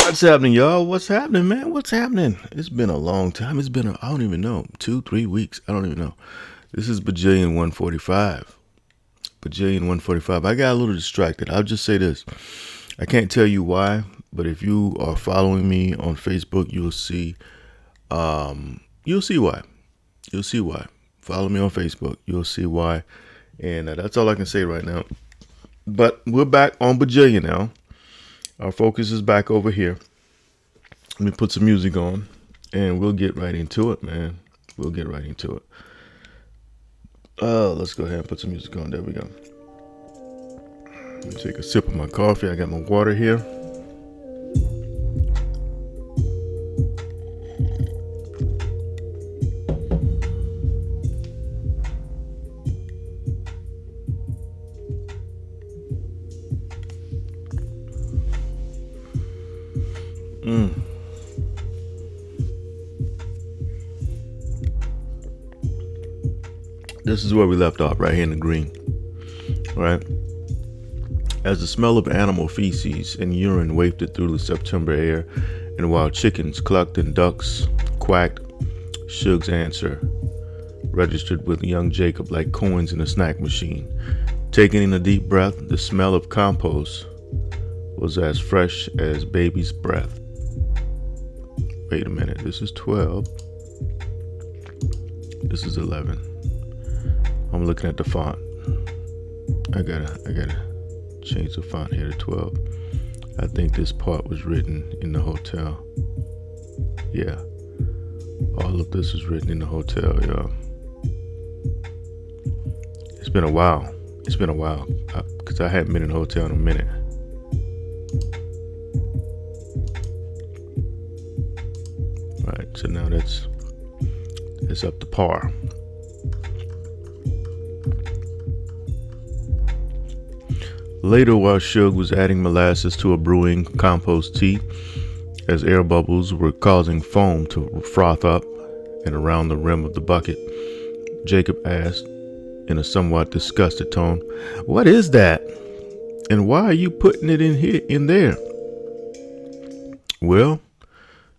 What's happening, y'all? What's happening, man? What's happening? It's been a long time. It's been, I don't even know, 2-3 weeks. I don't even know. This is Bajillion 145. Bajillion 145. I got a little distracted. I'll just say this. I can't tell you why, but if you are following me on Facebook, you'll see why. You'll see why. Follow me on Facebook. You'll see why. And that's all I can say right now. But we're back on Bajillion now. Our focus is back over here. Let me put some music on and we'll get right into it, man. We'll get right into it. Let's go ahead and put some music on. There we go. Let me take a sip of my coffee. I got my water here. This is where we left off, right here in the green. All right. As the smell of animal feces and urine wafted through the September air, and while chickens clucked and ducks quacked, Shug's answer registered with young Jacob like coins in a snack machine. Taking in a deep breath, the smell of compost was as fresh as baby's breath. Wait a minute, this is 12. This is 11. I'm looking at the font. I gotta change the font here to 12. I think this part was written in the hotel. Yeah. All of this was written in the hotel, y'all. It's been a while. Because I haven't been in a hotel in a minute. Alright, so now that's up to par. Later, while Shug was adding molasses to a brewing compost tea, as air bubbles were causing foam to froth up and around the rim of the bucket, Jacob asked, in a somewhat disgusted tone, "What is that? And why are you putting it in there?" "Well,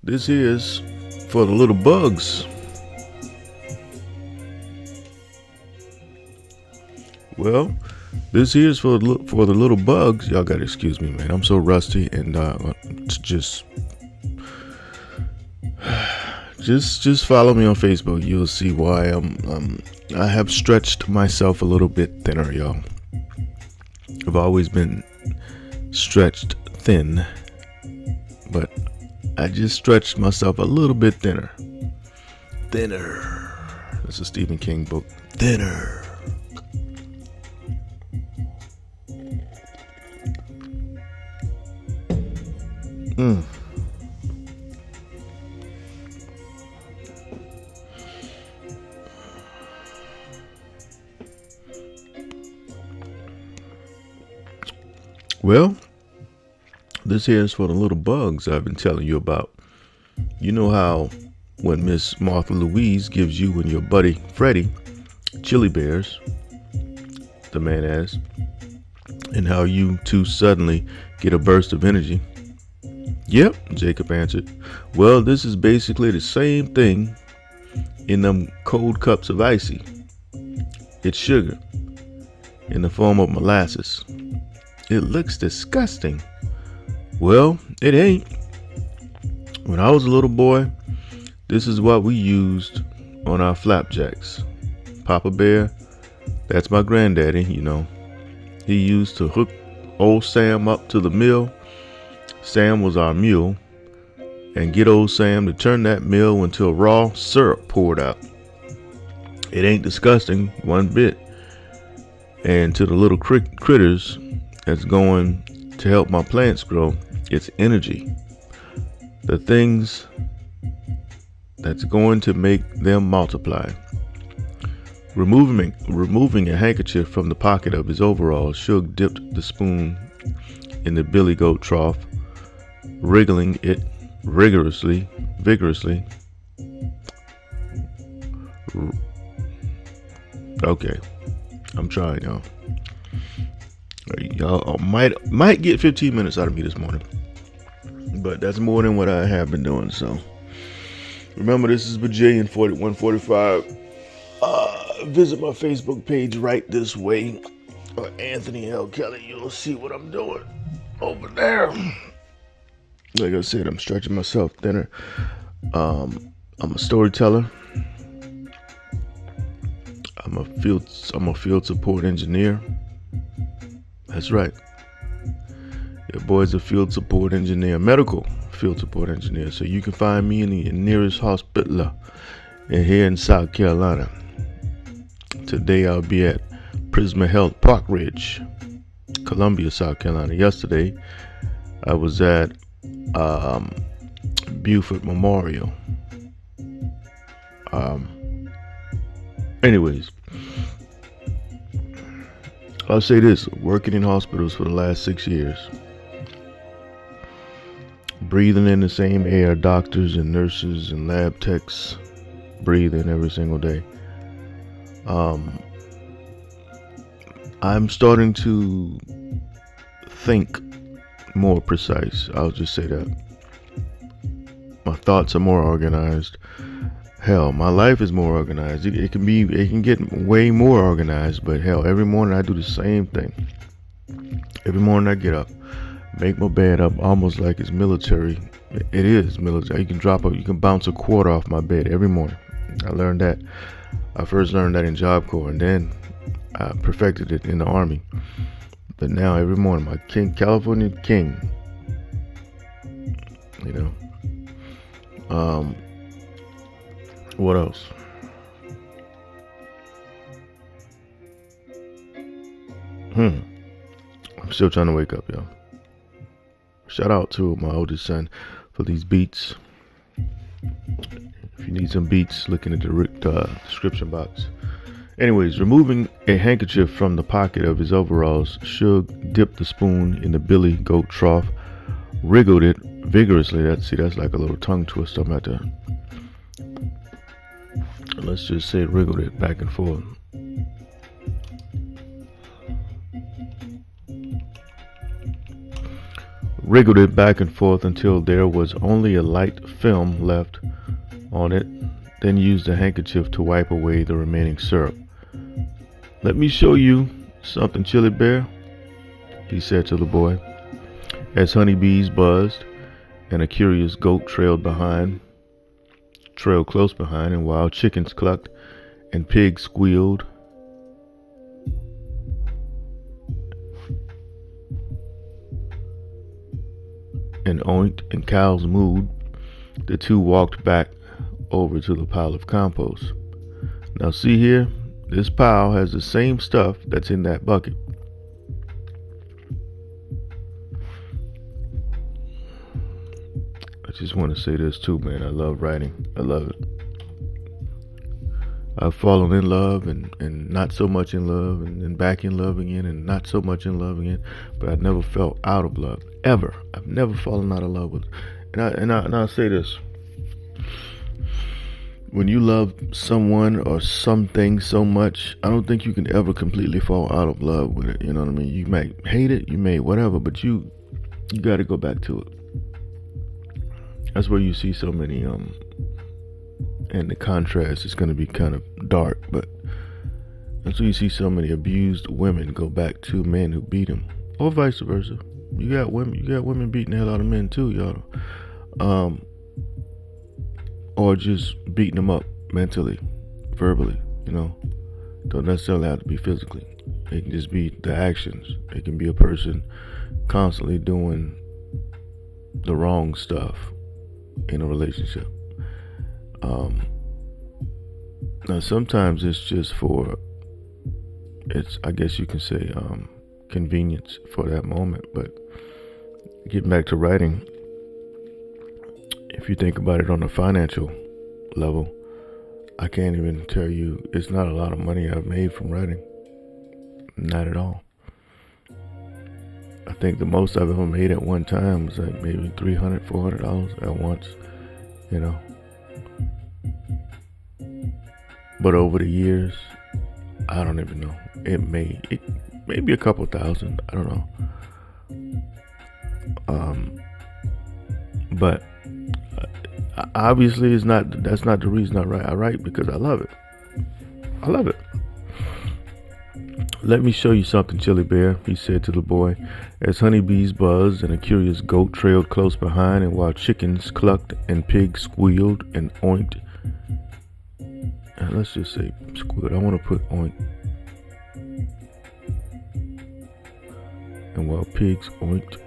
this is for the little bugs." This here's for the little bugs. Y'all gotta excuse me, man. I'm so rusty, and just follow me on Facebook. You'll see why I have stretched myself a little bit thinner, y'all. I've always been stretched thin, but I just stretched myself a little bit thinner. Thinner. That's a Stephen King book. Thinner. Well, this here is for the little bugs I've been telling you about. You know how when Miss Martha Louise gives you and your buddy Freddie chili bears, the man asked, and how you two suddenly get a burst of energy. "Yep," Jacob answered. "Well, this is basically the same thing in them cold cups of icy. It's sugar in the form of molasses. It looks disgusting." "Well, it ain't. When I was a little boy, this is what we used on our flapjacks. Papa Bear, that's my granddaddy, you know. He used to hook old Sam up to the mill. Sam was our mule, and get old Sam to turn that mill until raw syrup poured out. It ain't disgusting one bit. And to the little critters that's going to help my plants grow, it's energy. The things that's going to make them multiply." Removing a handkerchief from the pocket of his overalls, Shug dipped the spoon in the billy goat trough, wriggling it vigorously. Okay, I'm trying, y'all. Y'all might get 15 minutes out of me this morning. but that's more than what I have been doing. So remember, this is Bajillion 4145. Visit my Facebook page right this way, or Anthony L. Kelly. You'll see what I'm doing over there. Like I said, I'm stretching myself thinner. I'm a storyteller. I'm a field support engineer. That's right. Your boy's a field support engineer, medical field support engineer. So you can find me in the nearest hospital here in South Carolina. Today I'll be at Prisma Health, Park Ridge, Columbia, South Carolina. Yesterday I was at Buford Memorial. Anyways, I'll say this: working in hospitals for the last 6 years, breathing in the same air doctors and nurses and lab techs breathe in every single day. I'm starting to think more precise. I'll just say that. My thoughts are more organized. Hell, my life is more organized. It can get way more organized, but hell, every morning I do the same thing. Every morning I get up, make my bed up almost like it's military. It is military. You can bounce a quarter off my bed every morning. I learned that. I first learned that in Job Corps, and then I perfected it in the Army. But now every morning, my California king, what else? I'm still trying to wake up, y'all. Shout out to my oldest son for these beats. If you need some beats, look in the description box. Anyways, removing a handkerchief from the pocket of his overalls, Shug dipped the spoon in the billy goat trough, wriggled it vigorously. That's like a little tongue twister. I'm at to, let's just say, wriggled it back and forth. Wriggled it back and forth until there was only a light film left on it, then used a handkerchief to wipe away the remaining syrup. "Let me show you something, Chili Bear," he said to the boy, as honeybees buzzed and a curious goat trailed close behind, and wild chickens clucked and pigs squealed. And oinked and cows mooed. The two walked back over to the pile of compost. "Now see here, this pile has the same stuff that's in that bucket." I just want to say this too, man. I love writing. I love it. I've fallen in love and not so much in love, and then back in love again and not so much in love again. But I never felt out of love, ever. I've never fallen out of love with. And I'll say this: when you love someone or something so much, I don't think you can ever completely fall out of love with it. You know what I mean? You might hate it, you may whatever, but you got to go back to it. That's where you see so many and the contrast is going to be kind of dark, but that's where you see so many abused women go back to men who beat them, or vice versa. You got women beating the hell out of men too, y'all. Or just beating them up mentally, verbally, Don't necessarily have to be physically. It can just be the actions. It can be a person constantly doing the wrong stuff in a relationship. Now sometimes it's just I guess you can say, convenience for that moment. But getting back to writing, if you think about it on a financial level, I can't even tell you, it's not a lot of money I've made from writing. Not at all. I think the most I've ever made at one time was like maybe $300, $400 at once, But over the years, I don't even know. It may be a couple thousand. I don't know. But obviously, that's not the reason I write. I write because I love it. I love it. "Let me show you something, Chili Bear," he said to the boy, as honeybees buzzed and a curious goat trailed close behind, and while chickens clucked and pigs squealed and oinked. Let's just say squealed. I want to put oink. And while pigs oinked.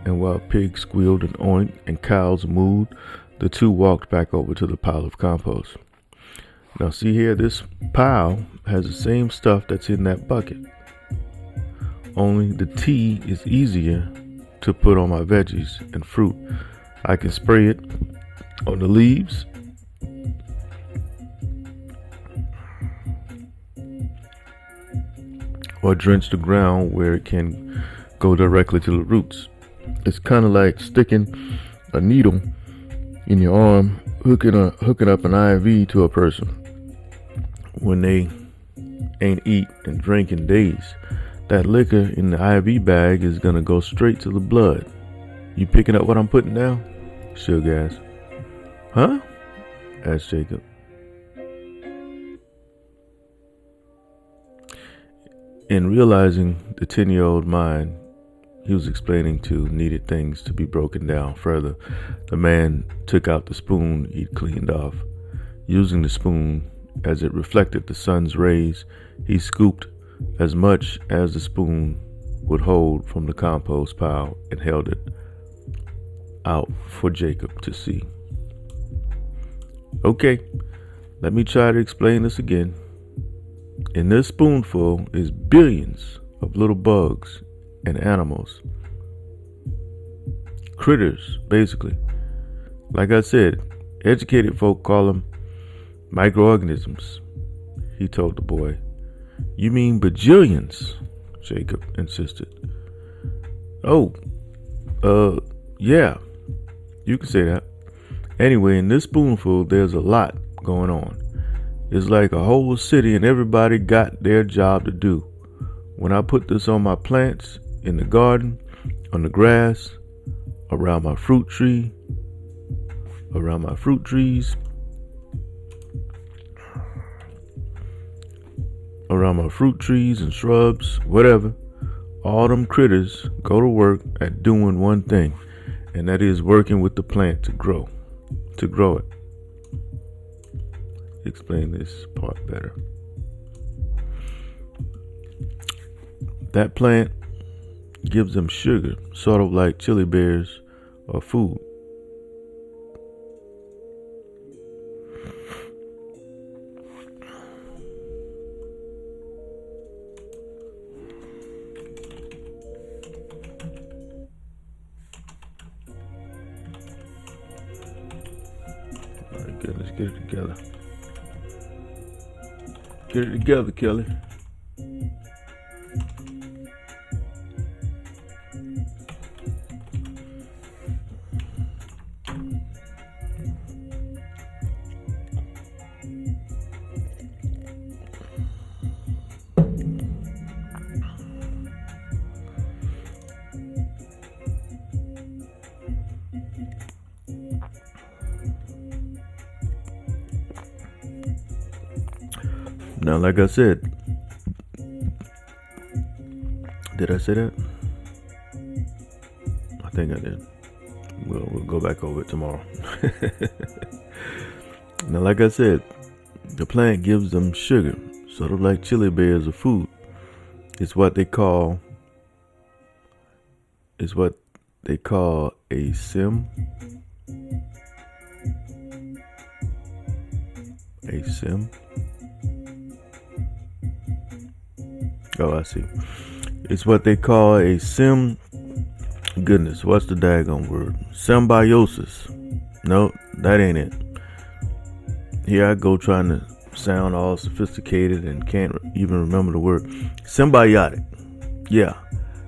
And while pigs squealed and oinked and cows mooed, the two walked back over to the pile of compost. Now see here, this pile has the same stuff that's in that bucket. Only the tea is easier to put on my veggies and fruit. I can spray it on the leaves, or drench the ground where it can go directly to the roots. It's kind of like sticking a needle in your arm, hooking up an IV to a person when they ain't eat and drink in days. That liquor in the IV bag is gonna go straight to the blood. You picking up what I'm putting down? Shug asked. "Huh?" asked Jacob. In realizing the 10-year-old mind he was explaining to needed things to be broken down further, the man took out the spoon he'd cleaned off. Using the spoon as it reflected the sun's rays, he scooped as much as the spoon would hold from the compost pile and held it out for Jacob to see. "Okay, let me try to explain this again. In this spoonful is billions of little bugs and animals. Critters, basically. Like I said, educated folk call them microorganisms," he told the boy. "You mean bajillions?" Jacob insisted. "Oh, yeah, you can say that. Anyway, in this spoonful, there's a lot going on. It's like a whole city and everybody got their job to do. When I put this on my plants, in the garden, on the grass, around my fruit trees, and shrubs, whatever, all them critters go to work at doing one thing, and that is working with the plant to grow it." Explain this part better. That plant gives them sugar, sort of like chili bears or food. My goodness, get it together. Get it together, Kelly. Now, like I said, did I say that? I think I did. We'll go back over it tomorrow. Now, like I said, the plant gives them sugar, sort of like chili bears or food. It's what they call a sim. A sim. Oh, I see. It's what they call a goodness, what's the daggone word? Symbiosis. No, that ain't it. Here I go trying to sound all sophisticated and can't even remember the word. Symbiotic. Yeah,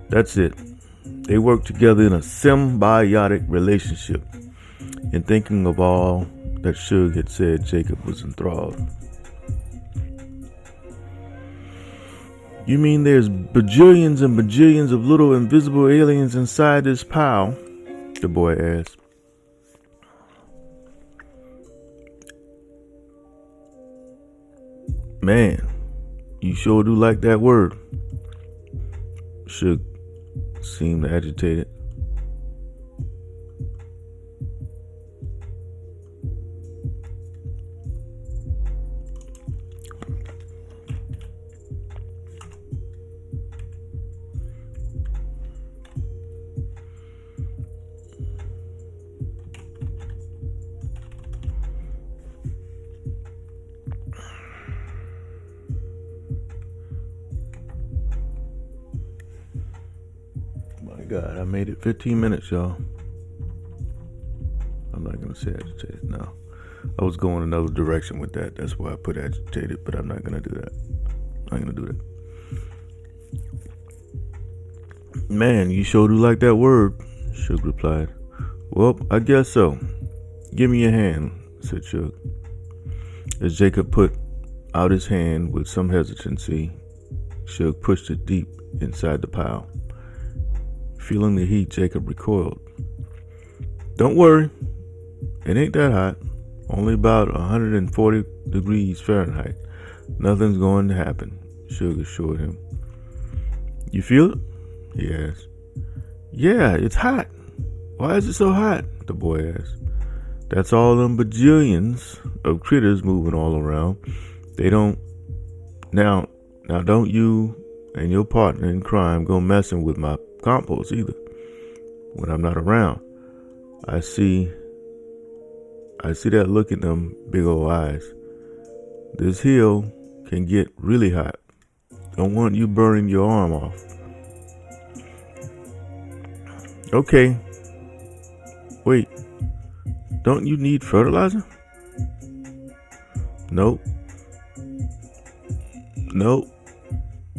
that's it. They work together in a symbiotic relationship. In thinking of all that Shug had said, Jacob was enthralled. You mean there's bajillions and bajillions of little invisible aliens inside this pile? The boy asked. Man, you sure do like that word. Shak seemed agitated. God, I made it 15 minutes, y'all. I'm not going to say agitated now. I was going another direction with that. That's why I put agitated, but I'm not going to do that. I'm not going to do that. Man, you sure do like that word, Shak replied. Well, I guess so. Give me your hand, said Shak. As Jacob put out his hand with some hesitancy, Shak pushed it deep inside the pile. Feeling the heat, Jacob recoiled. Don't worry, it ain't that hot. Only about 140 degrees Fahrenheit. Nothing's going to happen, Shak assured him. You feel it? He asked. Yeah, it's hot. Why is it so hot? The boy asked. That's all them bajillions of critters moving all around. They don't. Now don't you and your partner in crime go messing with my compost either. When I'm not around, I see that look in them big old eyes. This hill can get really hot. Don't want you burning your arm off. Okay. Wait. Don't you need fertilizer? Nope.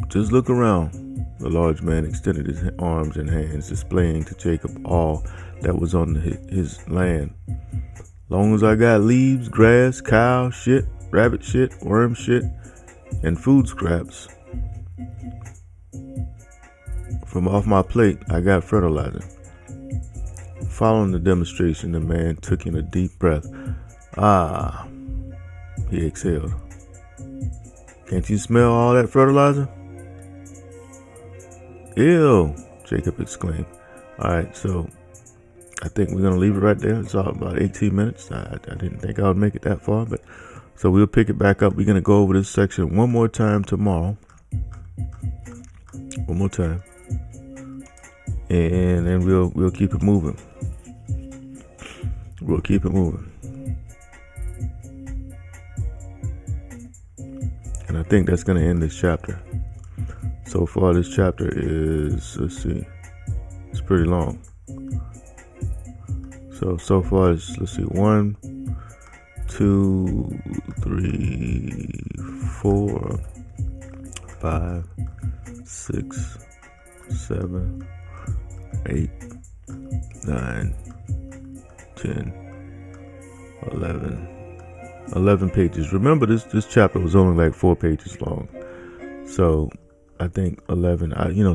Just look around. The large man extended his arms and hands, displaying to Jacob all that was on his land. Long as I got leaves, grass, cow shit, rabbit shit, worm shit, and food scraps from off my plate, I got fertilizer. Following the demonstration, the man took in a deep breath. Ah, he exhaled. Can't you smell all that fertilizer? Ew, Jacob exclaimed. All right, so I think we're going to leave it right there. It's all about 18 minutes. I didn't think I would make it that far, but so we'll pick it back up. We're going to go over this section one more time tomorrow. One more time. And then we'll keep it moving. We'll keep it moving. And I think that's going to end this chapter. So far, this chapter is, let's see, it's pretty long. So far, let's see, 1, 2, 3, 4, 5, 6, 7, 8, 9, 10, 11 pages. Remember, this chapter was only like 4 pages long. So I think 11,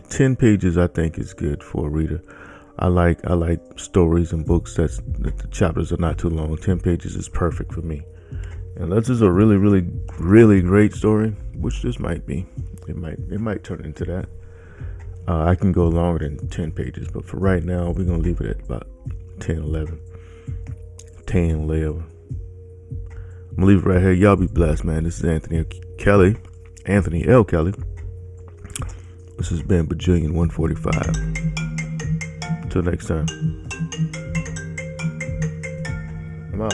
10 pages I think is good for a reader. I like stories and books that the chapters are not too long. 10 pages is perfect for me. Unless it's a really, really, really great story, which this might be. It might turn into that. I can go longer than 10 pages, but for right now, we're going to leave it at about 10, 11. 10, 11. I'm going to leave it right here. Y'all be blessed, man. This is Anthony L. Kelly. This has been Bajillion 145. Until next time. I'm out.